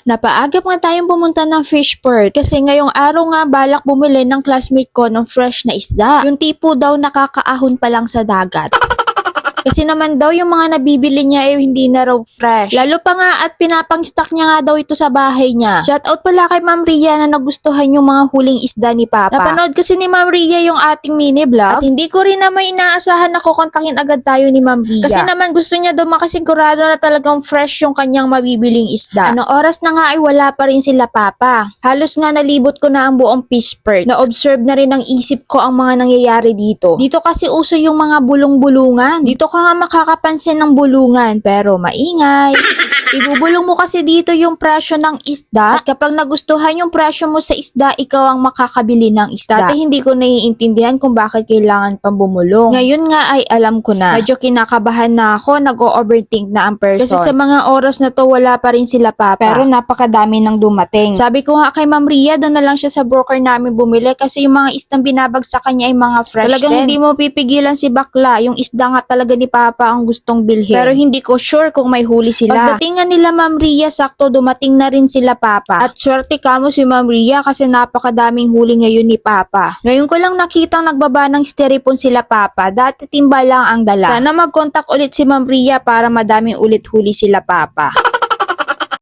Napaagap nga tayong pumunta ng fish port kasi ngayong araw nga balak bumili ng classmate ko ng fresh na isda. Yung tipo daw nakakaahon pa lang sa dagat. Kasi naman daw yung mga nabibili niya ay hindi na raw fresh. Lalo pa nga at pinapang-stock niya nga daw ito sa bahay niya. Shoutout pala kay Ma'am Ria na nagustuhan yung mga huling isda ni Papa. Napanood kasi ni Ma'am Ria yung ating mini vlog at hindi ko rin naman inaasahan na kukontakin agad tayo ni Ma'am Ria. Kasi naman gusto niya daw makasigurado na talagang fresh yung kanyang mabibiling isda. Ano oras na nga ay wala pa rin sila Papa. Halos nga nalibot ko na ang buong fish port. Na-observe na rin ng isip ko ang mga nangyayari dito. Dito kasi uso yung mga bulong-bulungan. Dito ka nga makakapansin ng bulungan pero maingay. Ibubulong mo kasi dito yung presyo ng isda at kapag nagustuhan yung presyo mo sa isda, ikaw ang makakabili ng isda. Dati hindi ko naiintindihan kung bakit kailangan pang bumulong. Ngayon nga ay alam ko na. Medyo kinakabahan na ako, nag-o-overthink na ang person. Kasi sa mga oras na to wala pa rin sila Papa. Pero napakadami nang dumating. Sabi ko nga kay Ma'am Ria, doon na lang siya sa broker namin bumili kasi yung mga isdang binabagsak kanya ay mga fresh. Talagang hindi mo pipigilan si bakla. Yung isda nga talaga ni Papa ang gustong bilhin. Pero hindi ko sure kung may huli sila. Pagdating nila Ma'am Ria, sakto dumating na rin sila Papa. At swerte kamo si Ma'am Ria kasi napakadaming huli ngayon ni Papa. Ngayon ko lang nakitang nagbaba ng styrofoam sila Papa. Dati timba lang ang dala. Sana mag-contact ulit si Ma'am Ria para madaming ulit huli sila Papa.